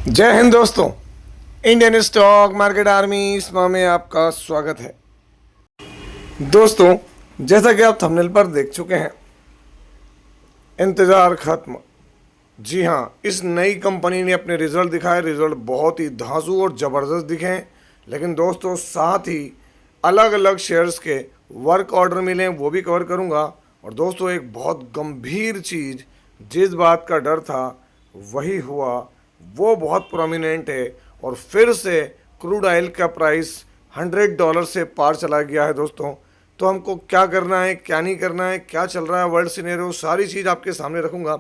जय हिंद दोस्तों। Indian stock market army spa में आपका स्वागत है। दोस्तों, जैसा कि आप थंबनेल पर देख चुके हैं, इंतज़ार खत्म। जी हाँ, इस नई कंपनी ने अपने रिजल्ट दिखाए। रिजल्ट बहुत ही धांसू और ज़बरदस्त दिखे हैं। लेकिन दोस्तों, साथ ही अलग अलग शेयर्स के वर्क ऑर्डर मिले, वो भी कवर करूँगा। और दोस्तों, एक बहुत गंभीर चीज़, जिस बात का डर था वही हुआ, वो बहुत प्रोमिनेंट है। और फिर से क्रूड ऑयल का प्राइस $100 से पार चला गया है दोस्तों। तो हमको क्या करना है, क्या नहीं करना है, क्या चल रहा है वर्ल्ड सिनेरियो, सारी चीज़ आपके सामने रखूँगा।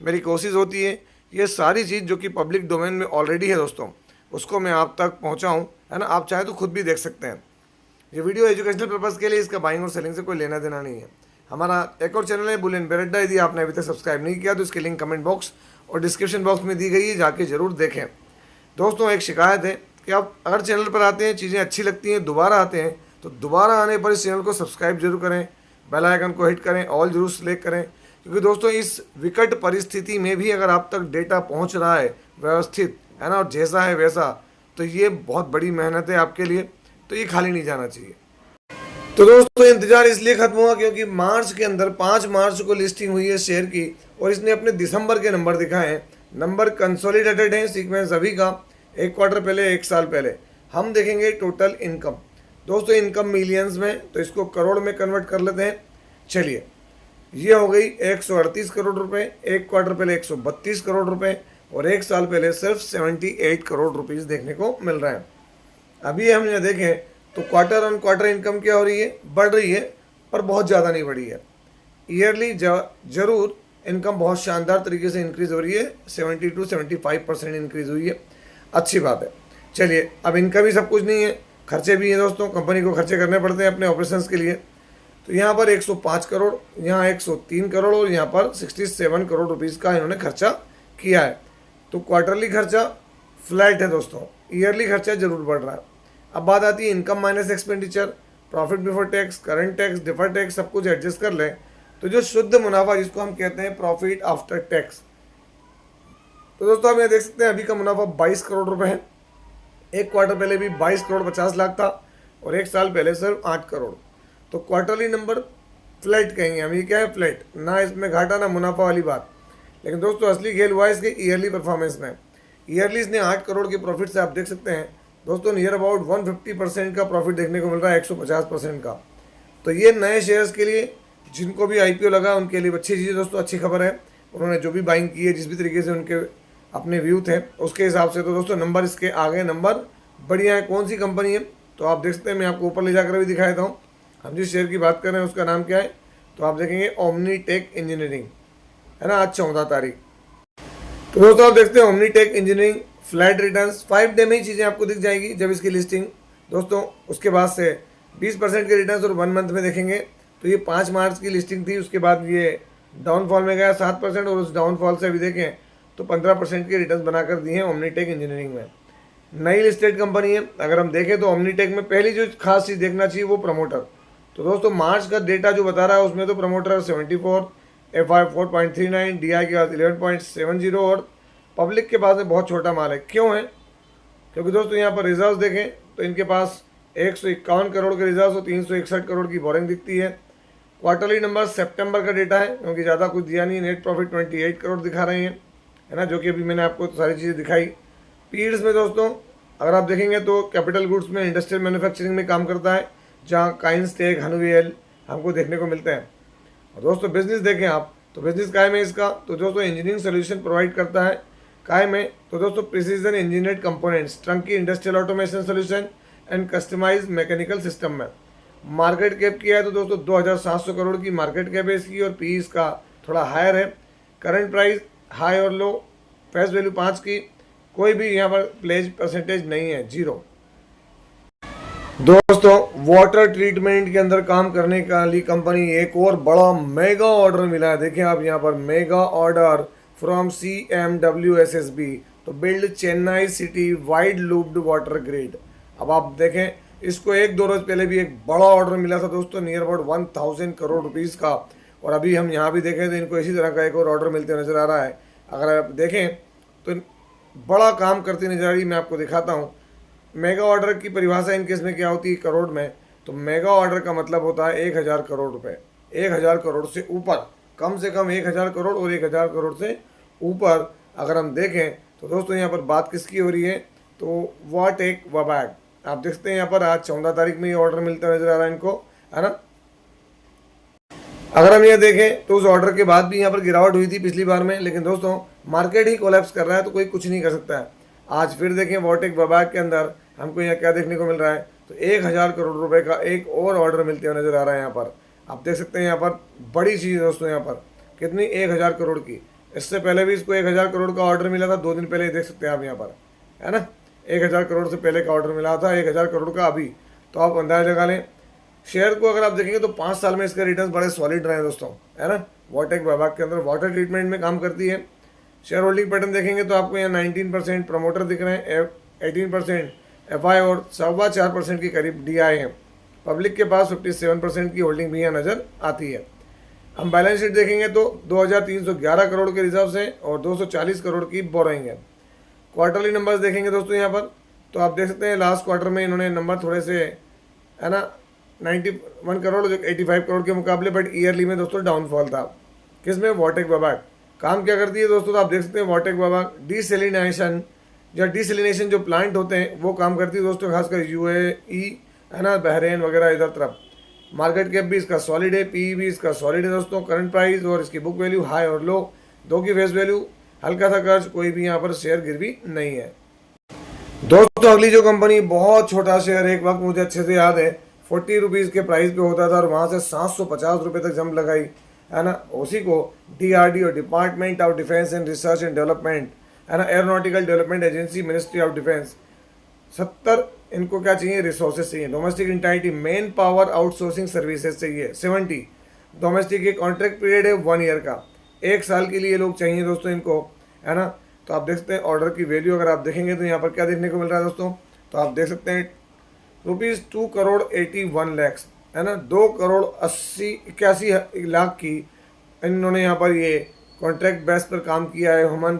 मेरी कोशिश होती है ये सारी चीज़ जो कि पब्लिक डोमेन में ऑलरेडी है दोस्तों, उसको मैं आप तक पहुँचाऊँ, है ना। आप चाहे तो खुद भी देख सकते हैं। ये वीडियो एजुकेशनल पर्पज़ के लिए, इसका बाइंग और सेलिंग से कोई लेना देना नहीं है। हमारा एक और चैनल है बुलियन बेरेड्डा, यदि आपने अभी तक सब्सक्राइब नहीं किया तो इसकी लिंक कमेंट बॉक्स और डिस्क्रिप्शन बॉक्स में दी गई है, जाके ज़रूर देखें। दोस्तों, एक शिकायत है कि आप अगर चैनल पर आते हैं, चीज़ें अच्छी लगती हैं, दोबारा आते हैं, तो दोबारा आने पर इस चैनल को सब्सक्राइब जरूर करें, बेल आइकन को हिट करें, ऑल जरूर सेलेक्ट करें। क्योंकि दोस्तों, इस विकट परिस्थिति में भी अगर आप तक डेटा पहुंच रहा है व्यवस्थित, है ना, और जैसा है वैसा, तो ये बहुत बड़ी मेहनत है आपके लिए, तो ये खाली नहीं जाना चाहिए। तो दोस्तों, इंतजार इसलिए खत्म हुआ क्योंकि मार्च के अंदर 5 मार्च को लिस्टिंग हुई है शेयर की, और इसने अपने दिसंबर के नंबर दिखाए हैं। नंबर कंसोलिडेटेड है, सीक्वेंस अभी का, एक क्वार्टर पहले, एक साल पहले। हम देखेंगे टोटल इनकम। दोस्तों, इनकम मिलियंस में, तो इसको करोड़ में कन्वर्ट कर लेते हैं। चलिए, ये हो गई 138 करोड़ रुपए, एक क्वार्टर पहले 132 करोड़ रुपए, और एक साल पहले सिर्फ 78 करोड़ रुपीज़ देखने को मिल रहा है। अभी हम ये देखें तो क्वार्टर ऑन क्वार्टर इनकम क्या हो रही है, बढ़ रही है, पर बहुत ज़्यादा नहीं बढ़ी है। ईयरली जरूर इनकम बहुत शानदार तरीके से इंक्रीज हो रही है, 70 to 75% इंक्रीज हुई है, अच्छी बात है। चलिए, अब इनकम ही सब कुछ नहीं है, खर्चे भी हैं दोस्तों, कंपनी को खर्चे करने पड़ते हैं अपने ऑपरेशंस के लिए। तो यहाँ पर 105 करोड़, यहाँ 103 करोड़, और यहाँ पर 67 करोड़ रुपीज़ का इन्होंने खर्चा किया है। तो क्वार्टरली खर्चा फ्लैट है दोस्तों, ईयरली खर्चा जरूर बढ़ रहा है। अब बात आती है income minus expenditure, profit before tax, current tax, deferred tax, सब कुछ एडजस्ट कर लें तो जो शुद्ध मुनाफा, जिसको हम कहते हैं प्रॉफिट आफ्टर टैक्स, तो दोस्तों आप यहाँ देख सकते हैं अभी का मुनाफा 22 करोड़ रुपए है। एक क्वार्टर पहले भी 22 करोड़ 50 लाख था, और एक साल पहले सिर्फ 8 करोड़। तो क्वार्टरली नंबर फ्लैट कहेंगे हम, ये क्या है, फ्लैट, ना इसमें घाटा ना मुनाफा वाली बात। लेकिन दोस्तों, असली खेल हुआ है इसके ईयरली परफॉर्मेंस में। ईयरली इसने 8 करोड़ के प्रॉफिट से, आप देख सकते हैं दोस्तों, नियर अबाउट 150% का प्रॉफिट देखने को मिल रहा है, 150% का। तो ये नए शेयर्स के लिए, जिनको भी आईपीओ लगा, उनके लिए अच्छी चीज़ है दोस्तों, अच्छी खबर है। उन्होंने जो भी बाइंग की है, जिस भी तरीके से उनके अपने व्यू थे, उसके हिसाब से तो दोस्तों नंबर इसके आगे नंबर बढ़िया है। कौन सी कंपनी है, तो आप देख सकते हैं, मैं आपको ऊपर ले जाकर भी दिखा देता हूँ। हम जिस शेयर की बात कर रहे हैं उसका नाम क्या है, तो आप देखेंगे ओमनीटेक इंजीनियरिंग, है ना, आज 14 तारीख। तो दोस्तों आप देखते हैं ओमनीटेक इंजीनियरिंग, फ्लैट रिटर्न्स, 5 डे में ही चीज़ें आपको दिख जाएगी जब इसकी लिस्टिंग दोस्तों। उसके बाद से 20% के रिटर्न्स, और 1 मंथ में देखेंगे तो ये 5 मार्च की लिस्टिंग थी, उसके बाद ये डाउनफॉल में गया 7%, और उस डाउनफॉल से अभी देखें तो 15% के रिटर्न्स बनाकर दिए हैं ओमनीटेक इंजीनियरिंग में। नई लिस्टेड कंपनी है। अगर हम देखें तो ओमनीटेक में पहली जो खास चीज़ देखना चाहिए वो प्रमोटर। तो दोस्तों, मार्च का डेटा जो बता रहा है उसमें तो प्रमोटर 74, FI 4.39, DI के बाद 11.70, और पब्लिक के पास में बहुत छोटा माल है। क्यों है? क्योंकि दोस्तों यहाँ पर रिजर्व देखें तो इनके पास 151 करोड़ के रिजर्व और 361 करोड़ की बोरिंग दिखती है। क्वार्टरली नंबर सितंबर का डेटा है, क्योंकि ज़्यादा कुछ दिया नहीं। नेट प्रॉफिट 28 करोड़ दिखा रहे हैं, है ना, जो कि अभी मैंने आपको सारी चीज़ें दिखाई। पीरियड्स में दोस्तों अगर आप देखेंगे तो कैपिटल गुड्स में, इंडस्ट्रियल मैन्युफैक्चरिंग में काम करता है, जहाँ काइंस टेक, हनवेल हमको देखने को मिलते हैं। और दोस्तों बिजनेस देखें आप तो बिजनेस काय में इसका, तो दोस्तों इंजीनियरिंग सोल्यूशन प्रोवाइड करता है। काय में तो दोस्तों precision engineered components, turnkey industrial automation solution and customize mechanical system में। मार्केट कैप किया है तो दोस्तों 2700 करोड़ की मार्केट कैप है इसकी, और पी इसका थोड़ा हायर है। करंट प्राइस हाई और लो, फेस वैल्यू 5 की, कोई भी यहाँ पर प्लेज परसेंटेज नहीं है, 0। दोस्तों, वाटर ट्रीटमेंट के अंदर काम करने वाली कंपनी, एक और बड़ा मेगा ऑर्डर मिला है। देखिए आप यहाँ पर, मेगा ऑर्डर फ्रॉम CMWSSB, तो build Chennai city wide looped water grid. अब आप देखें, इसको 1-2 रोज पहले भी एक बड़ा ऑर्डर मिला था दोस्तों, नियर अबाउट 1000 करोड़ रुपीज़ का। और अभी हम यहाँ भी देखें तो इनको इसी तरह का एक और ऑर्डर मिलते नजर आ रहा है। अगर आप देखें तो बड़ा काम करती नजर आ रही। मैं आपको दिखाता हूँ मेगा ऑर्डर की परिभाषा इनकेस में क्या होती है करोड़ में। तो मेगा ऑर्डर का मतलब होता है 1000 करोड़ रुपए, 1000 करोड़ से ऊपर, कम से कम 1000 करोड़ और 1000 करोड़ से ऊपर अगर हम देखें तो दोस्तों यहाँ पर बात किसकी हो रही है, तो वाटेक वबैक। आप देखते हैं यहाँ पर आज 14 तारीख में ये ऑर्डर मिलता नजर आ रहा है इनको, है ना। अगर हम ये देखें तो उस ऑर्डर के बाद भी यहाँ पर गिरावट हुई थी पिछली बार में, लेकिन दोस्तों मार्केट ही कोलैप्स कर रहा है तो कोई कुछ नहीं कर सकता है। आज फिर देखें वाटेक वबैक के अंदर हमको यहाँ क्या देखने को मिल रहा है, तो 1000 करोड़ रुपए का एक और ऑर्डर मिलते हुए नजर आ रहा है यहाँ पर। आप देख सकते हैं यहाँ पर बड़ी चीज़ है दोस्तों, यहाँ पर कितनी 1000 करोड़ की। इससे पहले भी इसको 1000 करोड़ का ऑर्डर मिला था 2 दिन पहले, देख सकते हैं आप यहाँ पर, है ना। 1000 करोड़ से पहले का ऑर्डर मिला था, 1000 करोड़ का अभी। तो आप अंदाजा लगा लें शेयर को अगर आप देखेंगे तो 5 साल में इसके रिटर्न बड़े सॉलिड रहे हैं दोस्तों, है ना। वाटेक वैभाग के अंदर वाटर ट्रीटमेंट में काम करती है। शेयर होल्डिंग पैटर्न देखेंगे तो आपको यहाँ 19% प्रमोटर दिख रहे हैं, 18% एफआई और 4.25% के करीब डीआई है। पब्लिक के पास 57% की होल्डिंग भी यहाँ नज़र आती है। हम बैलेंस शीट देखेंगे तो 2311 करोड़ के रिजर्व हैं और 240 करोड़ की बोरोइंग है। क्वार्टरली नंबर्स देखेंगे दोस्तों यहाँ पर तो आप देख सकते हैं लास्ट क्वार्टर में इन्होंने नंबर थोड़े से, है ना, 91 करोड़ 85 करोड़ के मुकाबले, बट ईयरली में दोस्तों डाउनफॉल था। किसमें, वाटेक वैभाग। काम क्या करती है दोस्तों, तो आप देख सकते हैं वाटेक वैभाग डीसेलिनेशन या डीसेलिनेशन जो प्लांट होते हैं वो काम करती है दोस्तों, खासकर यूएई, है ना, बहरेन वगैरह इधर तरफ। मार्केट कैप भी इसका सॉलिड है, पी भी इसका सॉलिड है दोस्तों। करंट प्राइस और इसकी बुक वैल्यू हाई और लो, दो की फेस वैल्यू, हल्का सा कर्ज, कोई भी यहाँ पर शेयर गिरवी नहीं है दोस्तों। अगली जो कंपनी, बहुत छोटा शेयर, एक वक्त मुझे अच्छे से याद है 40 रुपीज़ के प्राइस पे होता था और वहाँ से 750 रुपये तक जंप लगाई, है ना। उसी को DRDO, department of defence and research and development, है ना, aeronautical development agency, ministry of defence. 70 इनको क्या चाहिए, रिसोर्सेज चाहिए। Domestic entity, manpower outsourcing services चाहिए 70। डोमेस्टिक, एक कॉन्ट्रैक्ट पीरियड है 1 ईयर का, 1 साल के लिए लोग चाहिए दोस्तों इनको, है ना। तो आप देख सकते हैं ऑर्डर की वैल्यू अगर आप देखेंगे तो यहाँ पर क्या देखने को मिल रहा है दोस्तों, तो आप देख सकते हैं ₹2 करोड़ 81 लाख, है ना, 2 करोड़ 81 लाख की इन्होंने यहाँ पर ये कॉन्ट्रैक्ट बेस पर काम किया है। ह्यूमन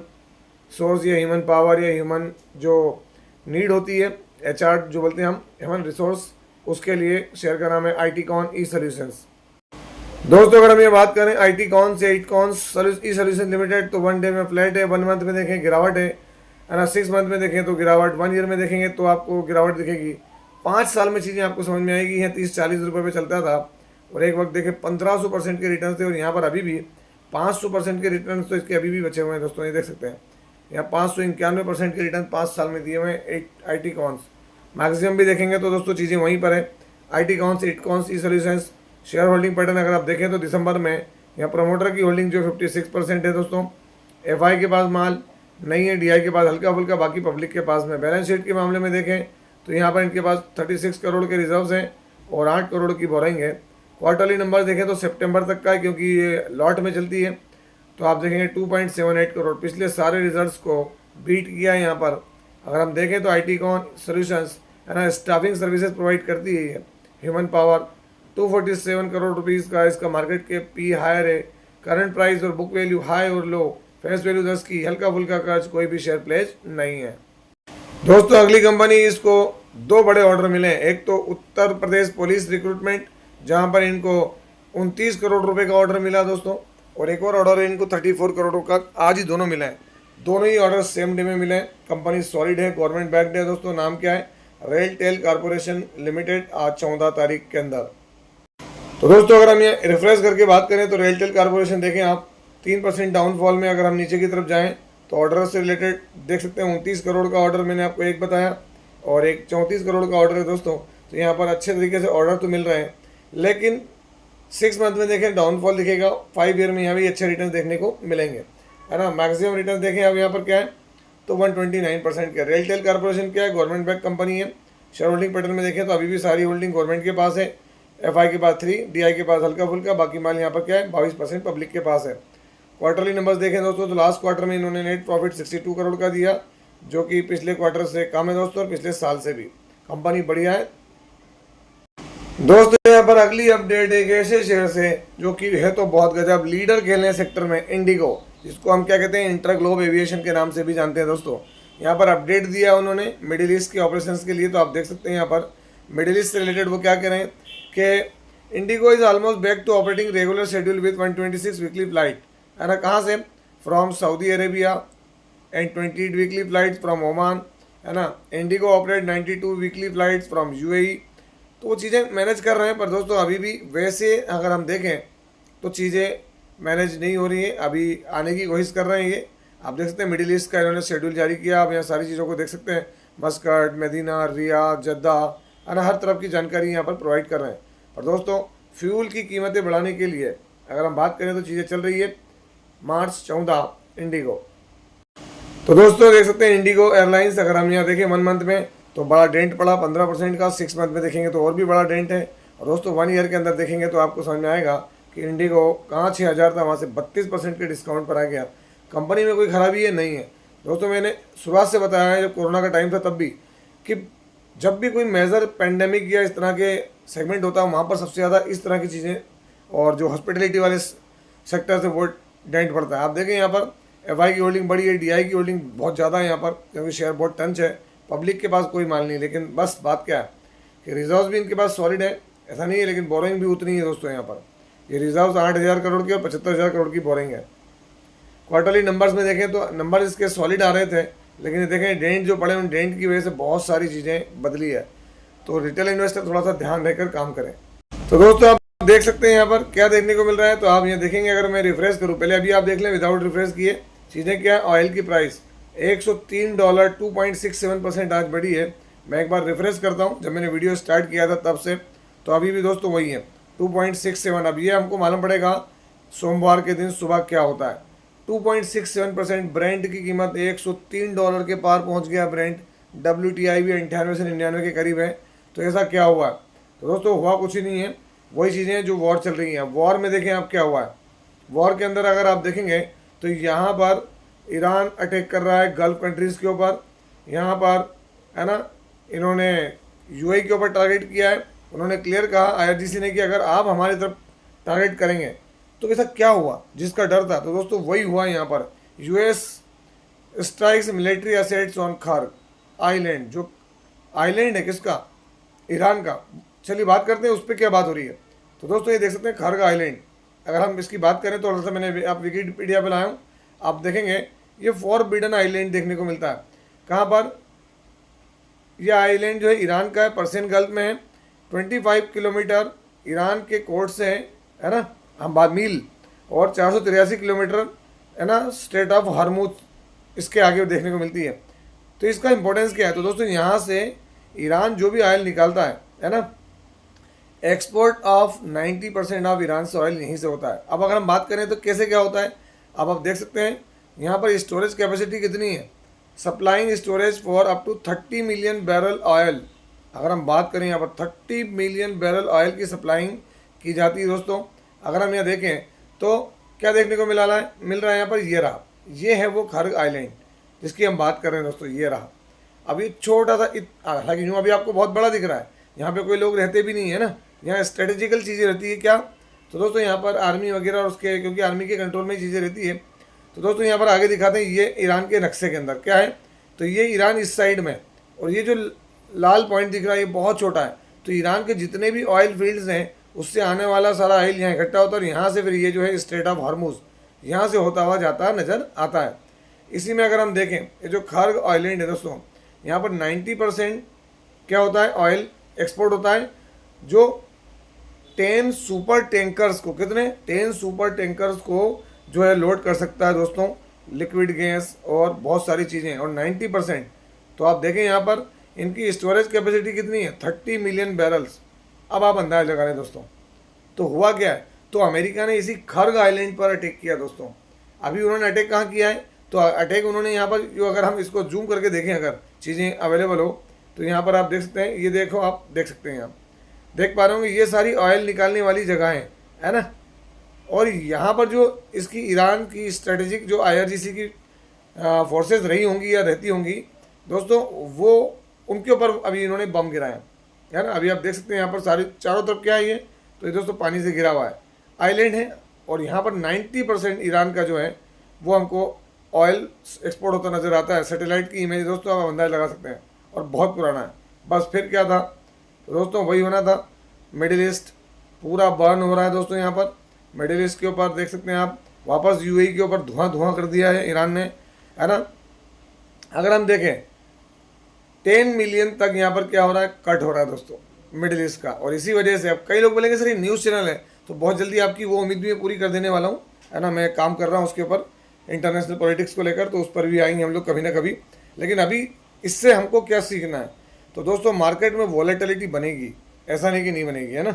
सोर्स या ह्यूमन पावर या ह्यूमन जो नीड होती है, HR जो बोलते हैं हम, ह्यूमन रिसोर्स, उसके लिए शेयर का नाम है ITCON ई सॉल्यूशंस। दोस्तों अगर हम ये बात करें ITCON से, ITCON ई सॉल्यूशन लिमिटेड, तो 1 डे में फ्लैट है, 1 मंथ में देखें गिरावट है ना, 6 मंथ में देखें तो गिरावट, 1 ईयर में देखेंगे तो आपको गिरावट दिखेगी। 5 साल में चीज़ें आपको समझ में आएगी। यहाँ 30-40 रुपये पे चलता था और एक वक्त देखें 1500% के रिटर्न थे और यहाँ पर अभी भी 500% के रिटर्न तो इसके अभी भी बचे हुए हैं दोस्तों, ये देख सकते हैं। यहाँ 591% के रिटर्न 5 साल में दिए हुए हैं ITCON। मैक्सिमम भी देखेंगे तो दोस्तों चीज़ें वहीं पर है। ITCON ई सॉल्यूशंस। शेयर होल्डिंग पैटर्न अगर आप देखें तो दिसंबर में यहाँ प्रमोटर की होल्डिंग जो 56% है दोस्तों, FI के पास माल नहीं है, DI के पास हल्का फुल्का, बाकी पब्लिक के पास में। बैलेंस शीट के मामले में देखें तो यहाँ पर इनके पास 36 करोड़ के रिजर्व्स हैं और 8 करोड़ की बोरिंग है। क्वार्टरली नंबर देखें तो सितंबर तक का है क्योंकि ये लॉट में चलती है। तो आप देखेंगे 2.78 करोड़, पिछले सारे रिजल्ट्स को बीट किया है यहाँ पर। अगर हम देखें तो ITCON सॉल्यूशंस, है ना, स्टाफिंग सर्विसेज प्रोवाइड करती है। ह्यूमन पावर 247 करोड़ रुपीज़ का इसका मार्केट के पी हायर है। करंट प्राइस और बुक वैल्यू हाई और लो, फेस वैल्यू 10 की, हल्का फुल्का कर्ज, कोई भी शेयर प्लेज नहीं है दोस्तों। अगली कंपनी, इसको 2 बड़े ऑर्डर मिले हैं। एक तो उत्तर प्रदेश पुलिस रिक्रूटमेंट, जहां पर इनको 29 करोड़ रुपए का ऑर्डर मिला दोस्तों, और एक और ऑर्डर है इनको 34 करोड़ का, आज ही दोनों मिले हैं। दोनों ही ऑर्डर सेम डे में मिले हैं। कंपनी सॉलिड है, गवर्नमेंट बैक्ड है दोस्तों। नाम क्या है, रेलटेल कॉर्पोरेशन लिमिटेड, आज 14 तारीख के अंदर। तो दोस्तों अगर हम ये रिफ्रेश करके बात करें तो रेलटेल कॉर्पोरेशन देखें आप 3% डाउनफॉल में। अगर हम नीचे की तरफ जाएं तो ऑर्डर से रिलेटेड देख सकते हैं 29 करोड़ का ऑर्डर मैंने आपको एक बताया और एक 34 करोड़ का ऑर्डर है दोस्तों। तो यहाँ पर अच्छे तरीके से ऑर्डर तो मिल रहे हैं, लेकिन 6 मंथ में देखें डाउनफॉल दिखेगा। 5 ईयर में यहाँ भी अच्छे रिटर्न देखने को मिलेंगे, है ना। मैक्सिमम रिटर्न देखें अब यहाँ पर क्या है तो 129% का। रेलटेल कॉर्पोरेशन क्या है, गवर्नमेंट बैक कंपनी है। शेयर होल्डिंग पैटर्न में देखें तो अभी भी सारी होल्डिंग गवर्नमेंट के पास है। FI के पास 3, DI के पास हल्का फुल्का, बाकी माल यहाँ पर क्या है 22% पब्लिक के पास है। क्वार्टरली नंबर्स देखें दोस्तों तो लास्ट क्वार्टर में इन्होंने नेट प्रॉफिट 62 करोड़ का दिया, जो कि पिछले क्वार्टर से कम है दोस्तों और पिछले साल से भी। कंपनी बढ़िया है दोस्तों। यहाँ पर अगली अपडेट एक ऐसे शेयर से जो कि है तो बहुत गजब, लीडर खेलने सेक्टर में, इंडिगो, जिसको हम क्या कहते हैं इंटर ग्लोब एविएशन के नाम से भी जानते हैं दोस्तों। यहाँ पर अपडेट दिया है उन्होंने मिडिल ईस्ट के ऑपरेशंस के लिए। तो आप देख सकते हैं यहाँ पर मिडिल ईस्ट से रिलेटेड वो क्या कह रहे हैं कि IndiGo is almost back to operating regular schedule with 126 weekly flight, है ना। कहाँ से? From Saudi Arabia and 28 weekly flights from Oman, है ना। IndiGo operate 92 weekly flights from UAE. तो वो चीज़ें मैनेज कर रहे हैं, पर दोस्तों अभी भी वैसे अगर हम देखें तो चीज़ें मैनेज नहीं हो रही हैं, अभी आने की कोशिश कर रहे हैं ये। आप देख सकते हैं मिडिल ईस्ट का इन्होंने शेड्यूल जारी किया, आप यहाँ सारी चीज़ों को देख सकते हैं, मस्कट, मदीना, रियाद, जद्दा, है ना, हर तरफ की जानकारी यहाँ पर प्रोवाइड कर रहे हैं। पर दोस्तों फ्यूल की कीमतें बढ़ाने के लिए अगर हम बात करें तो चीज़ें चल रही है मार्च 14 इंडिगो। तो दोस्तों देख सकते हैं इंडिगो एयरलाइंस अगर हम यहाँ देखें 1 मंथ में तो बड़ा डेंट पड़ा 15% का, 6 मंथ में देखेंगे तो और भी बड़ा डेंट है। और दोस्तों 1 ईयर के अंदर देखेंगे तो आपको समझ में आएगा कि इंडिगो कहाँ 6000 था वहाँ से 32% के डिस्काउंट पर आ गया। कंपनी में कोई खराबी है नहीं है दोस्तों। मैंने शुरुआत से बताया है जब कोरोना का टाइम था तब भी कि जब भी कोई मेजर पेंडेमिक या इस तरह के सेगमेंट होता है वहाँ पर सबसे ज़्यादा इस तरह की चीज़ें और जो हॉस्पिटलिटी वाले सेक्टर से वो डेंट पड़ता है। आप देखें यहाँ पर एफआई की होल्डिंग बड़ी है, डीआई की होल्डिंग बहुत ज़्यादा है यहाँ पर, क्योंकि शेयर बहुत टंच है, पब्लिक के पास कोई माल नहीं। लेकिन बस बात क्या है कि रिजर्व भी इनके पास सॉलिड है, ऐसा नहीं है, लेकिन बोरिंग भी उतनी है दोस्तों। यहाँ पर ये रिजर्व 8000 करोड़ की और 75,000 करोड़ की बोरिंग है। क्वार्टरली नंबर्स में देखें तो नंबर इसके सॉलिड आ रहे थे, लेकिन देखें डेंट जो पड़े उन डेंट की वजह से बहुत सारी चीज़ें बदली है। तो रिटेल इन्वेस्टर थोड़ा सा ध्यान रखकर काम करें। तो दोस्तों आप देख सकते हैं यहाँ पर क्या देखने को मिल रहा है। तो आप यहाँ देखेंगे, अगर मैं रिफ्रेश करूँ, पहले अभी आप देख लें विदाउट रिफ्रेश किए चीज़ें क्या है। ऑयल की प्राइस $103 2.67% आज बढ़ी है। मैं एक बार रिफ्रेश करता हूँ, जब मैंने वीडियो स्टार्ट किया था तब से, तो अभी भी दोस्तों वही है 2.67। अब ये हमको मालूम पड़ेगा सोमवार के दिन सुबह क्या होता है। 2.67%। ब्रेंट की कीमत $103 के पार पहुंच गया। ब्रेंट WTI भी 98 से 99 के करीब है। तो ऐसा क्या हुआ? तो दोस्तों हुआ कुछ ही नहीं है, वही चीज़ें हैं जो वॉर चल रही हैं। वॉर में देखें आप क्या हुआ है। वॉर के अंदर अगर आप देखेंगे तो यहाँ पर ईरान अटैक कर रहा है गल्फ कंट्रीज़ के ऊपर, यहाँ पर, है ना, इन्होंने यूएई के ऊपर टारगेट किया है। उन्होंने क्लियर कहा IRGC ने कि अगर आप हमारी तरफ टारगेट करेंगे तो ऐसा क्या हुआ जिसका डर था। तो दोस्तों वही हुआ यहाँ पर। US strikes military assets on खर्ग island. जो आइलैंड है किसका? ईरान का। चलिए बात करते हैं उस पर क्या बात हो रही है। तो दोस्तों ये देख सकते हैं खर्ग आइलैंड। अगर हम इसकी बात करें तो जैसे मैंने आप विकिपीडिया पर लाया हूँ, आप देखेंगे ये फॉरबिडन आइलैंड देखने को मिलता है। कहाँ पर? यह आइलैंड जो है ईरान का है, पर्शियन गल्फ में है। 25 किलोमीटर ईरान के कोर्ट से है ना, हम बात मील, और 483 किलोमीटर, है ना, स्ट्रेट ऑफ हॉर्मुज इसके आगे देखने को मिलती है। तो इसका इंपॉर्टेंस क्या है? तो दोस्तों यहाँ से ईरान जो भी ऑयल निकालता है ना, एक्सपोर्ट ऑफ 90% ऑफ ईरान से ऑयल यहीं से होता है। अब अगर हम बात करें तो कैसे क्या होता है, अब आप देख सकते हैं यहाँ पर स्टोरेज कैपेसिटी कितनी है। Supplying storage for up to 30 million barrel oil. अगर हम बात करें यहाँ पर 30 मिलियन बैरल ऑयल की सप्लाइंग की जाती है दोस्तों। अगर हम यहाँ देखें तो क्या देखने को मिल रहा है यहाँ पर, ये रहा, ये है वो खर्ग आइलैंड जिसकी हम बात कर रहे हैं दोस्तों। ये रहा। अब ये छोटा सा, हालांकि यूँ अभी आपको बहुत बड़ा दिख रहा है, यहाँ पे कोई लोग रहते भी नहीं है ना, यहाँ स्ट्रेटेजिकल चीज़ें रहती है क्या। तो दोस्तों यहाँ पर आर्मी वगैरह और उसके, क्योंकि आर्मी के कंट्रोल में चीज़ें रहती है। तो दोस्तों यहाँ पर आगे दिखाते हैं, ये ईरान के नक्शे के अंदर क्या है। तो ये ईरान इस साइड में, और ये जो लाल पॉइंट दिख रहा है ये बहुत छोटा है। तो ईरान के जितने भी ऑयल फील्ड्स हैं उससे आने वाला सारा ऑयल यहाँ इकट्ठा होता है, और यहाँ से फिर ये जो है स्ट्रेट ऑफ हॉर्मुज यहाँ से होता हुआ जाता नज़र आता है। इसी में अगर हम देखें ये जो खर्ग आइलैंड है दोस्तों, यहाँ पर 90% क्या होता है, ऑयल एक्सपोर्ट होता है, जो 10 सुपर टैंकर्स को, कितने 10 सुपर टैंकर्स को जो है लोड कर सकता है दोस्तों, लिक्विड गैस और बहुत सारी चीज़ें। और 90%, तो आप देखें यहाँ पर इनकी स्टोरेज कैपेसिटी कितनी है, 30 मिलियन बैरल्स। अब आप अंदाज लगा लें दोस्तों। तो हुआ क्या है, तो अमेरिका ने इसी खर्ग आइलैंड पर अटैक किया दोस्तों। अभी उन्होंने अटैक कहाँ किया है, तो अटैक उन्होंने यहाँ पर, जो अगर हम इसको जूम करके देखें, अगर चीज़ें अवेलेबल हो तो यहाँ पर आप देख सकते हैं, ये देखो, आप देख सकते हैं, आप देख पा रहे होंगे, ये सारी ऑयल निकालने वाली जगहें है ना। और यहाँ पर जो इसकी ईरान की स्ट्रेटेजिक जो IRGC की फोर्सेस रही होंगी या रहती होंगी दोस्तों, वो उनके ऊपर अभी इन्होंने बम गिराया है ना। अभी आप देख सकते हैं यहाँ पर सारी चारों तरफ क्या है ये, तो ये दोस्तों पानी से घिरा हुआ है आइलैंड है। और यहाँ पर 90% ईरान का जो है वो हमको ऑयल एक्सपोर्ट होता नजर आता है। सैटेलाइट की इमेज दोस्तों आप अंदाज लगा सकते हैं, और बहुत पुराना है। बस फिर क्या था दोस्तों, वही होना था। मिडिल ईस्ट पूरा बर्न हो रहा है दोस्तों। यहाँ पर मिडिल ईस्ट के ऊपर देख सकते हैं आप, वापस यूएई के ऊपर धुआं धुआं कर दिया है ईरान ने, है ना। अगर हम देखें 10 मिलियन तक यहाँ पर क्या हो रहा है, कट हो रहा है दोस्तों मिडिल ईस्ट का। और इसी वजह से अब कई लोग बोलेंगे सर ये न्यूज़ चैनल है, तो बहुत जल्दी आपकी वो उम्मीद भी मैं पूरी कर देने वाला हूँ, है ना। मैं काम कर रहा हूँ उसके ऊपर, इंटरनेशनल पॉलिटिक्स को लेकर, तो उस पर भी आएंगे हम लोग कभी ना कभी। लेकिन अभी इससे हमको क्या सीखना है, तो दोस्तों मार्केट में वॉलेटिलिटी बनेगी, ऐसा नहीं कि नहीं बनेगी, है ना।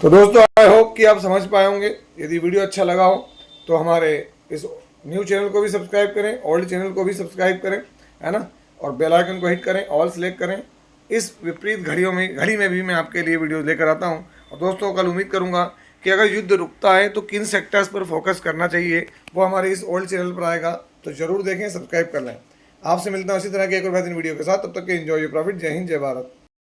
तो दोस्तों आई होप कि आप समझ पाए होंगे। यदि वीडियो अच्छा लगा हो तो हमारे इस न्यू चैनल को भी सब्सक्राइब करें, ओल्ड चैनल को भी सब्सक्राइब करें, है ना। और बेल आइकन को हिट करें, ऑल सेलेक्ट करें। इस विपरीत घड़ी में भी मैं आपके लिए वीडियो लेकर आता हूं। और दोस्तों कल उम्मीद करूंगा कि अगर युद्ध रुकता है तो किन सेक्टर्स पर फोकस करना चाहिए, वो हमारे इस ओल्ड चैनल पर आएगा, तो ज़रूर देखें, सब्सक्राइब कर लें। आपसे मिलता हूँ इसी तरह के एक और बेहतरीन वीडियो के साथ। तब तक के एंजॉय योर प्रॉफिट। जय हिंद, जय भारत।